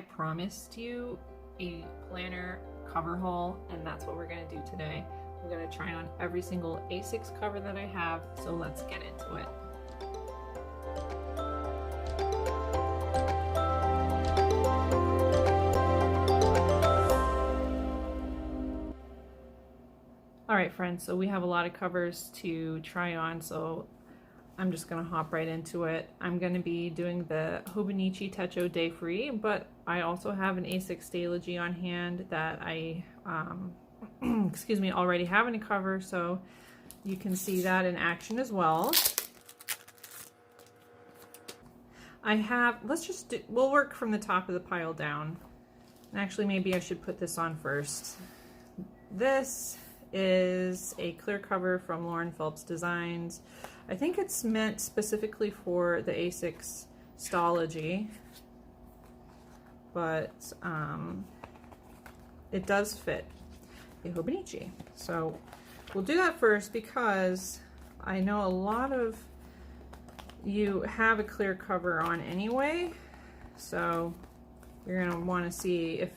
I promised you a planner cover haul, and that's what we're going to do today. I'm going to try on every single A6 cover that I have, so let's get into it. Alright friends, so we have a lot of covers to try on, so I'm just going to hop right into it. I'm going to be doing the Hobonichi Techo Day Free, but I also have an A6 Stalogy on hand that I excuse me, already have in a cover, so you can see that in action as well. I have, we'll work from the top of the pile down. And actually, maybe I should put this on first. This is a clear cover from Phelps Designs. I think it's meant specifically for the A6 Stalogy, but it does fit a Hobonichi. So we'll do that first because I know a lot of you have a clear cover on anyway, so you're going to want to see if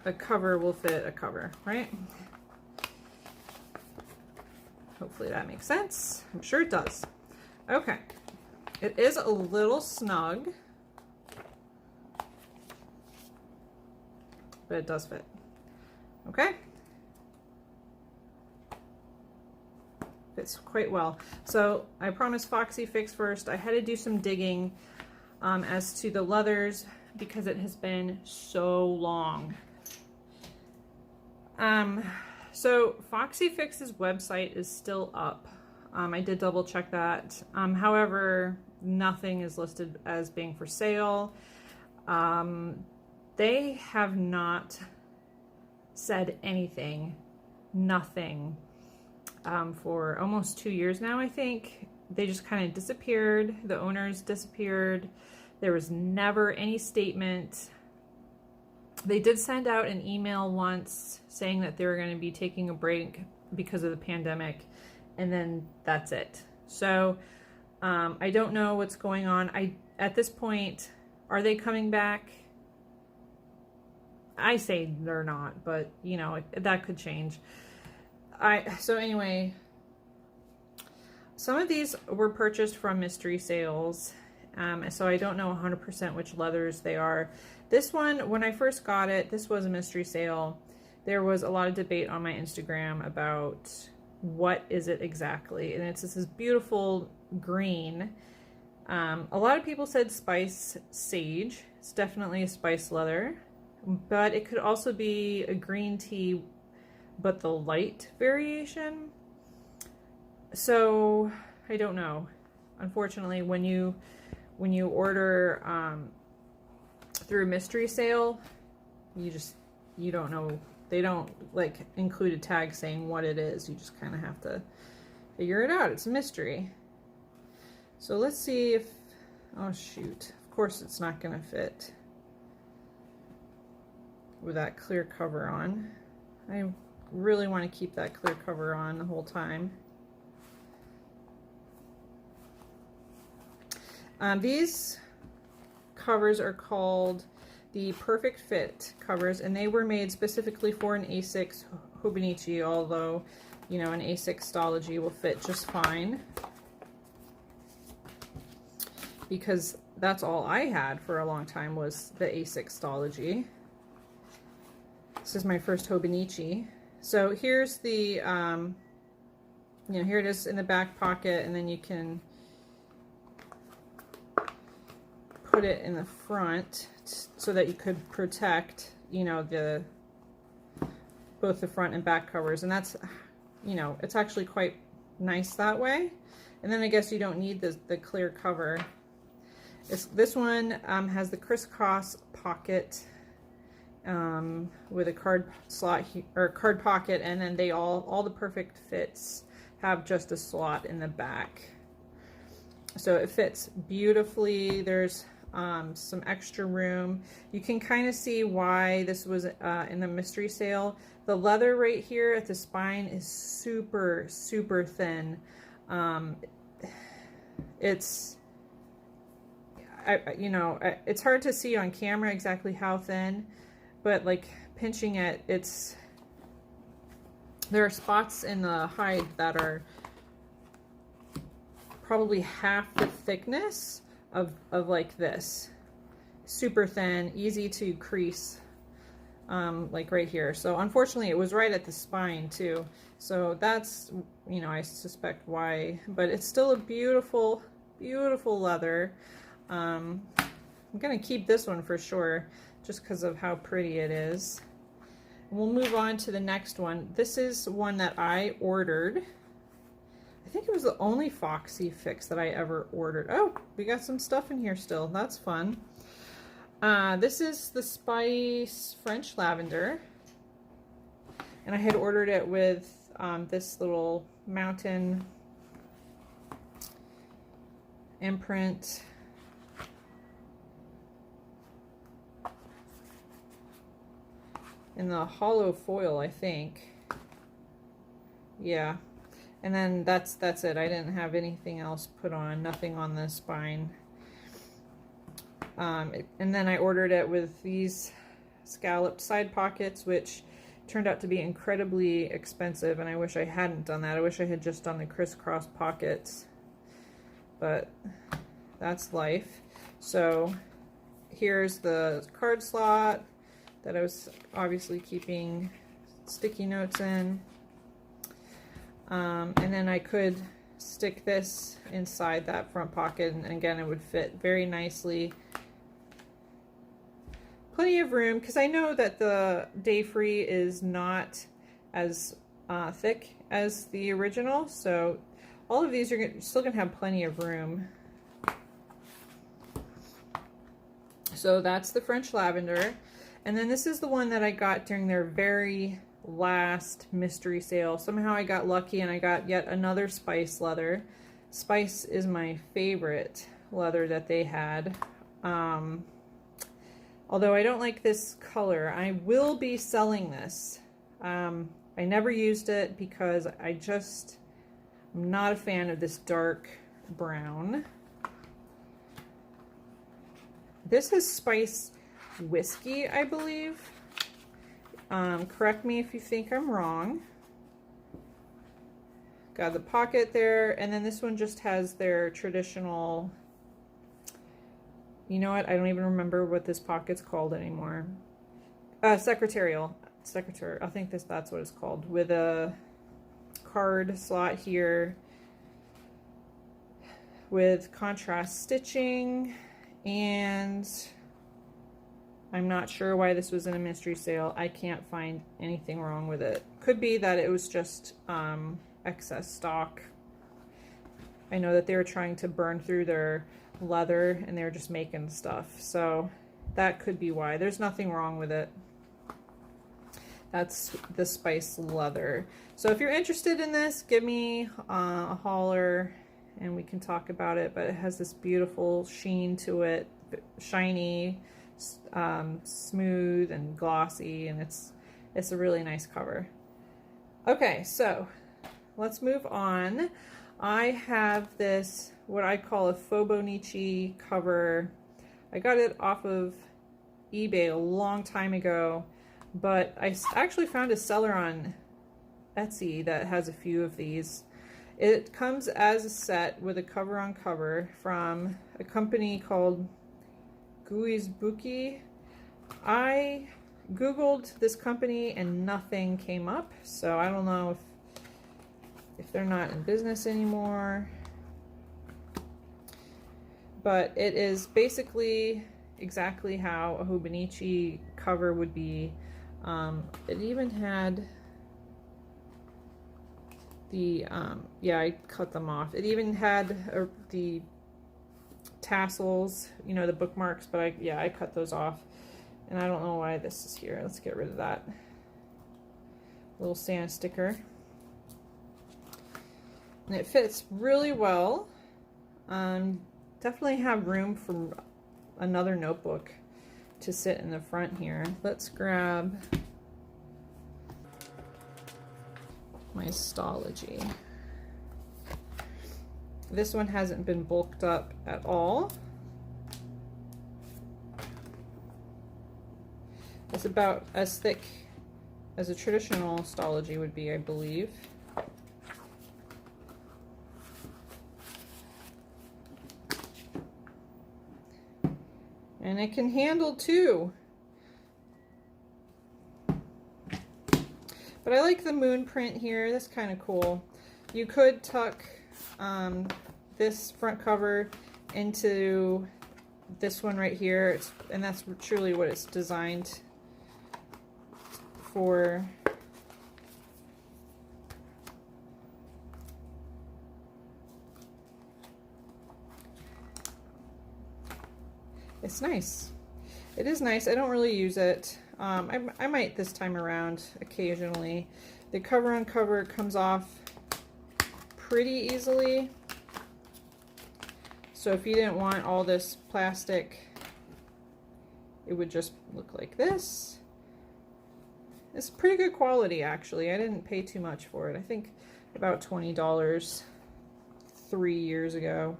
a cover will fit a cover, right? Hopefully that makes sense. I'm sure it does. Okay. It is a little snug, but it does fit. Okay. Fits quite well. So I promised Foxy Fix first. I had to do some digging as to the leathers because it has been so long. So Foxy Fix's website is still up. I did double check that. However, nothing is listed as being for sale. They have not said anything, nothing, for almost 2 years now, I think. They just kind of disappeared. The owners disappeared. There was never any statement. They did send out an email once saying that they were going to be taking a break because of the pandemic, and then that's it. So I don't know what's going on. At this point, are they coming back? I say they're not, but you know, that could change. So anyway, some of these were purchased from mystery sales, so I don't know 100% which leathers they are. This one, when I first got it, this was a mystery sale. There was a lot of debate on my Instagram about what is it exactly, and it's this beautiful green. A lot of people said spice sage. It's definitely a spice leather, but it could also be a green tea, but the light variation. So I don't know. Unfortunately, when you order through a mystery sale, you don't know. They don't like include a tag saying what it is. You just kind of have to figure it out. It's a mystery. So let's see if, oh shoot, of course it's not gonna fit with that clear cover on. I really want to keep that clear cover on the whole time. These covers are called the Perfect Fit covers, and they were made specifically for an A6 Hobonichi, although, you know, an A6 Stalogy will fit just fine, because that's all I had for a long time was the A6 Stalogy. This is my first Hobonichi. So here's the, you know, here it is in the back pocket, and then you can put it in the front so that you could protect, you know, both the front and back covers. And that's, you know, it's actually quite nice that way. And then I guess you don't need the clear cover. This one has the crisscross pocket with a card slot or card pocket, and then they all the Perfect Fits have just a slot in the back, so it fits beautifully. There's some extra room. You can kind of see why this was in the mystery sale. The leather right here at the spine is super thin. It's, you know, it's hard to see on camera exactly how thin, but like pinching it, there are spots in the hide that are probably half the thickness of like this. Super thin, easy to crease, like right here. So unfortunately it was right at the spine too. So that's, you know, I suspect why, but it's still a beautiful, beautiful leather. I'm gonna keep this one for sure, just because of how pretty it is. We'll move on to the next one. This is one that I ordered. I think it was the only Foxy Fix that I ever ordered. Oh, we got some stuff in here still. That's fun. This is the Spice French Lavender. And I had ordered it with this little mountain imprint. In the hollow foil, I think. Yeah. And then that's it. I didn't have anything else put on, nothing on the spine. And then I ordered it with these scalloped side pockets, which turned out to be incredibly expensive, and I wish I hadn't done that. I wish I had just done the crisscross pockets, but that's life. So here's the card slot that I was obviously keeping sticky notes in. And then I could stick this inside that front pocket, and again, it would fit very nicely. Plenty of room, because I know that the Day Free is not as thick as the original, so all of these are still going to have plenty of room. So that's the French Lavender. And then this is the one that I got during their very last mystery sale. Somehow I got lucky and I got yet another Spice leather. Spice is my favorite leather that they had. Although I don't like this color. I will be selling this. I never used it because I'm not a fan of this dark brown. This is Spice Whiskey, I believe. Correct me if you think I'm wrong. Got the pocket there, and then this one just has their traditional, you know what, I don't even remember what this pocket's called anymore. Secretarial. I think that's what it's called, with a card slot here with contrast stitching, and I'm not sure why this was in a mystery sale. I can't find anything wrong with it. Could be that it was just excess stock. I know that they were trying to burn through their leather and they were just making stuff. So that could be why. There's nothing wrong with it. That's the Spice leather. So if you're interested in this, give me a holler and we can talk about it. But it has this beautiful sheen to it, shiny, smooth and glossy, and it's a really nice cover. Okay, so let's move on. I have this, what I call a Fauxbonichi cover. I got it off of eBay a long time ago, but I actually found a seller on Etsy that has a few of these. It comes as a set with a cover on cover from a company called Foxbonichi. I googled this company and nothing came up, so I don't know if they're not in business anymore. But it is basically exactly how a Hobonichi cover would be. It even had the yeah, I cut them off. It even had the tassels, you know, the bookmarks, but I cut those off, and I don't know why this is here. Let's get rid of that little Santa sticker. And it fits really well. Definitely have room for another notebook to sit in the front here. Let's grab my Stalogy. This one hasn't been bulked up at all. It's about as thick as a traditional Stalogy would be, I believe. And it can handle 2. But I like the moon print here. That's kind of cool. You could tuck this front cover into this one right here, and that's truly what it's designed for. It's nice. It is nice. I don't really use it. I might this time around occasionally. The cover on cover comes off pretty easily. So if you didn't want all this plastic, it would just look like this. It's pretty good quality, actually. I didn't pay too much for it. I think about $20 3 years ago.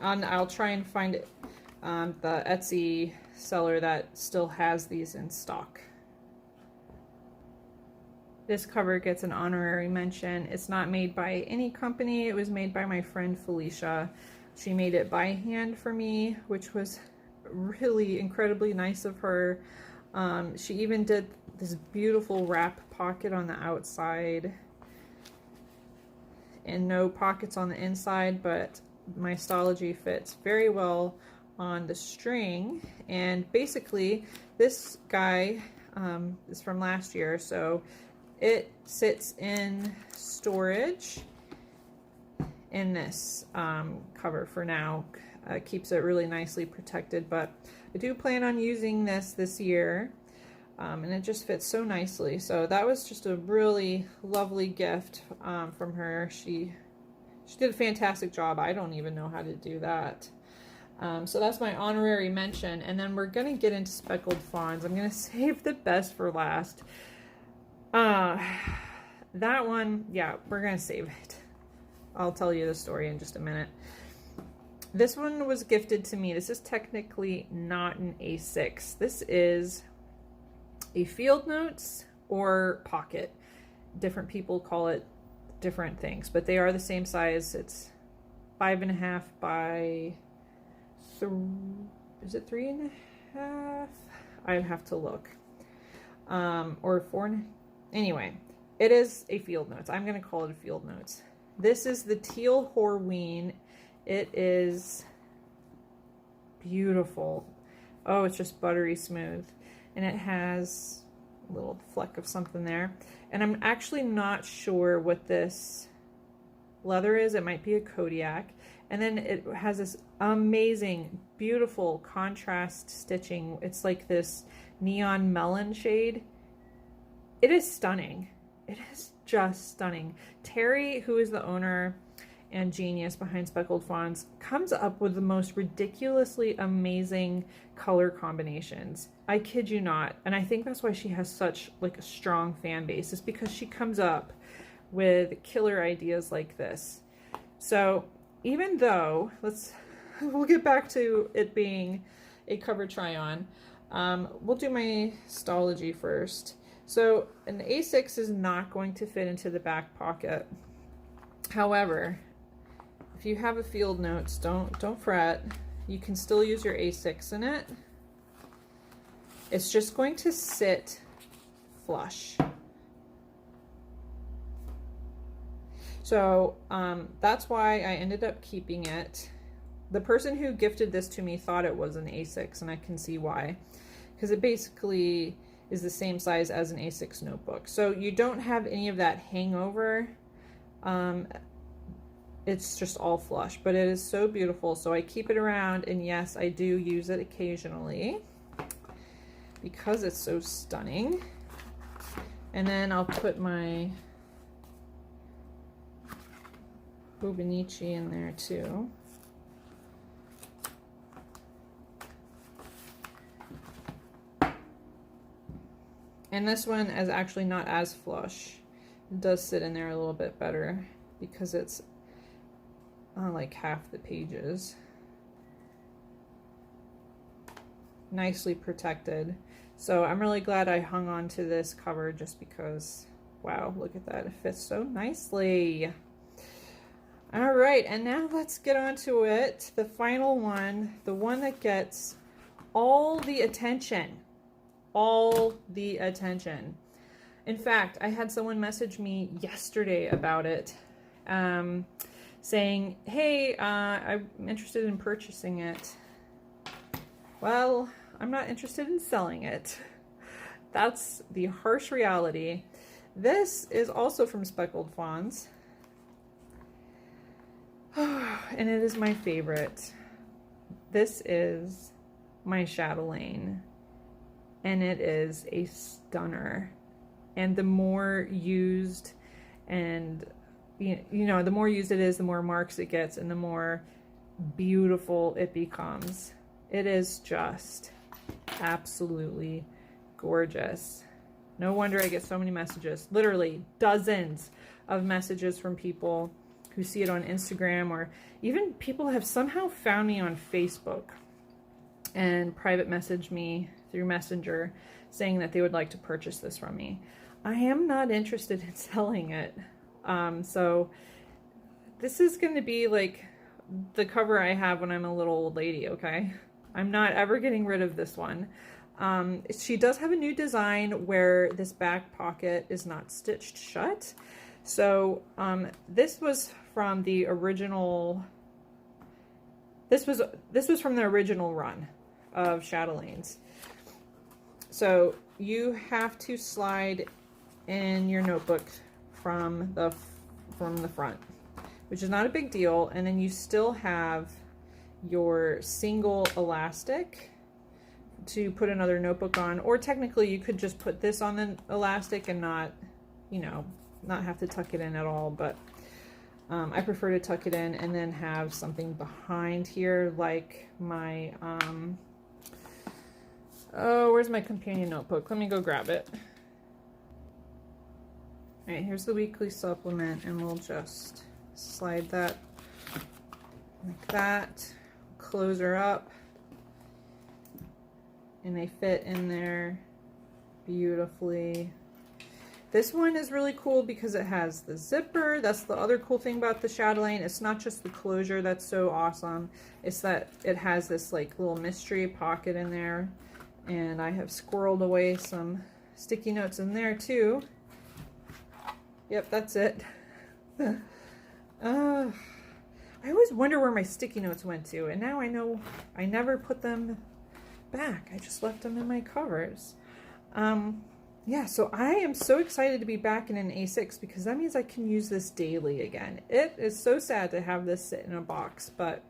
And I'll try and find it, the Etsy seller that still has these in stock. This cover gets an honorary mention. It's not made by any company. It was made by my friend Felicia. She made it by hand for me, which was really incredibly nice of her. She even did this beautiful wrap pocket on the outside and no pockets on the inside, but my Stalogy fits very well on the string. And basically this guy is from last year, so it sits in storage in this cover for now. Keeps it really nicely protected, but I do plan on using this year, and it just fits so nicely. So that was just a really lovely gift from her. She did a fantastic job. I don't even know how to do that. So that's my honorary mention. And then we're going to get into Speckled Fawns. I'm going to save the best for last. That one, yeah, we're going to save it. I'll tell you the story in just a minute. This one was gifted to me. This is technically not an A6. This is a Field Notes or Pocket. Different people call it different things, but they are the same size. It's 5.5 by 3. Is it 3.5? I'd have to look. Or 4. Anyway, it is a Field Notes. I'm going to call it a Field Notes. This is the Teal Horween. It is beautiful. Oh, it's just buttery smooth. And it has a little fleck of something there. And I'm actually not sure what this leather is. It might be a Cognac. And then it has this amazing, beautiful contrast stitching. It's like this neon melon shade. It is stunning. It is just stunning. Terry, who is the owner and genius behind Speckled Fawns, comes up with the most ridiculously amazing color combinations. I kid you not. And I think that's why she has such like a strong fan base, is because she comes up with killer ideas like this. So even though, we'll get back to it being a cover try on. We'll do my Stalogy first. So an A6 is not going to fit into the back pocket. However, if you have a Field Notes, don't fret. You can still use your A6 in it. It's just going to sit flush. So that's why I ended up keeping it. The person who gifted this to me thought it was an A6, and I can see why. Because it basically is the same size as an A6 notebook. So you don't have any of that hangover. It's just all flush, but it is so beautiful. So I keep it around, and yes, I do use it occasionally because it's so stunning. And then I'll put my Hobonichi in there too. And this one is actually not as flush. It does sit in there a little bit better because it's on like half the pages. nicely protected. So I'm really glad I hung on to this cover just because, wow, look at that. It fits so nicely. All right, and now let's get on to it. The final one, the one that gets all the attention. All the attention. In fact, I had someone message me yesterday about it, saying, hey, I'm interested in purchasing it. Well, I'm not interested in selling it. That's the harsh reality. This is also from Speckled Fawns. And it is my favorite. This is my Chatelaine. And it is a stunner. And the more used and, you know, the more used it is, the more marks it gets and the more beautiful it becomes. It is just absolutely gorgeous. No wonder I get so many messages, literally dozens of messages from people who see it on Instagram, or even people have somehow found me on Facebook and private messaged me through Messenger saying that they would like to purchase this from me. I am not interested in selling it. So this is going to be like the cover I have when I'm a little old lady, okay? I'm not ever getting rid of this one. She does have a new design where this back pocket is not stitched shut. So this was from the original, this was from the original run of Chatelaines. So you have to slide in your notebook from the front, which is not a big deal, and then you still have your single elastic to put another notebook on, or technically you could just put this on the elastic and not, you know, not have to tuck it in at all, but I prefer to tuck it in and then have something behind here, like my oh, where's my companion notebook? Let me go grab it. All right, here's the weekly supplement, and we'll just slide that like that, close her up, and they fit in there beautifully. This one is really cool because it has the zipper. That's the other cool thing about the Chatelaine. It's not just the closure that's so awesome. It's that it has this like little mystery pocket in there. And I have squirreled away some sticky notes in there too. Yep, that's it. I always wonder where my sticky notes went to, and now I know I never put them back. I just left them in my covers. Yeah, so I am so excited to be back in an A6 because that means I can use this daily again. It is so sad to have this sit in a box, but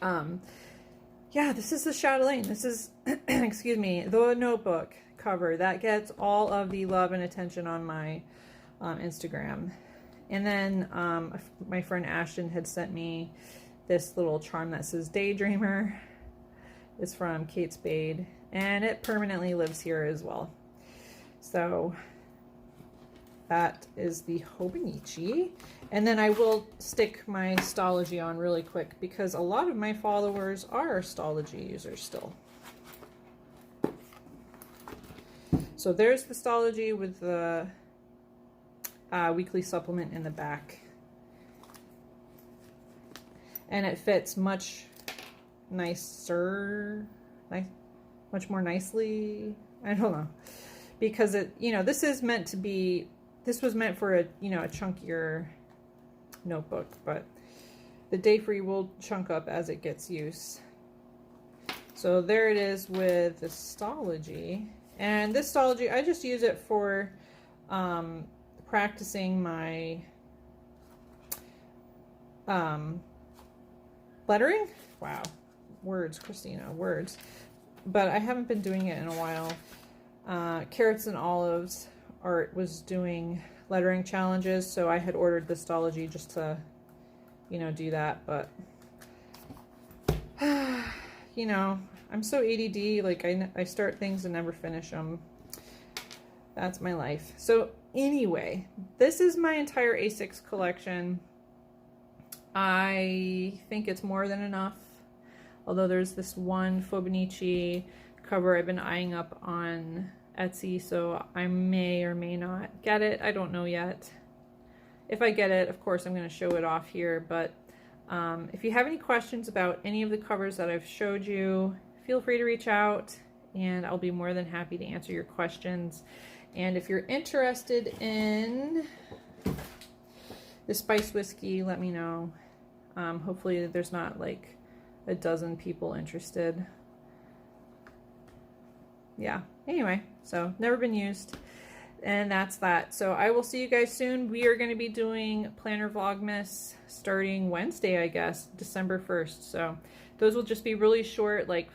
yeah, this is the Chatelaine. This is, excuse me, the notebook cover that gets all of the love and attention on my Instagram. And then my friend Ashton had sent me this little charm that says Daydreamer. It's from Kate Spade, and it permanently lives here as well. So that is the Hobonichi. And then I will stick my Stalogy on really quick because a lot of my followers are Stalogy users still. So there's the Stalogy with the weekly supplement in the back. And it fits much nicer, much more nicely. I don't know. Because it, you know, this is meant to be, this was meant for a, you know, a chunkier notebook, but the Day Free will chunk up as it gets use. So there it is with the Stalogy. And this Stalogy, I just use it for practicing my lettering. Wow, words, Kristina, words. But I haven't been doing it in a while. Carrots and Olives Art was doing lettering challenges, so I had ordered the Stalogy just to, you know, do that. But you know, I'm so ADD, like I start things and never finish them. That's my life. So anyway, this is my entire A6 collection. I think it's more than enough. Although there's this one Hobonichi cover I've been eyeing up on Etsy, so I may or may not get it. I don't know yet. If I get it, of course, I'm going to show it off here, but if you have any questions about any of the covers that I've showed you, feel free to reach out and I'll be more than happy to answer your questions. And if you're interested in the spice whiskey, let me know. Hopefully there's not like a dozen people interested. Yeah, anyway, so never been used. And that's that. So I will see you guys soon. We are going to be doing Planner Vlogmas starting Wednesday, I guess, December 1st. So those will just be really short, like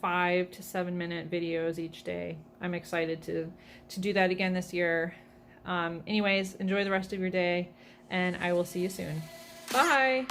5 to 7 minute videos each day. I'm excited to do that again this year. Anyways, enjoy the rest of your day, and I will see you soon. Bye!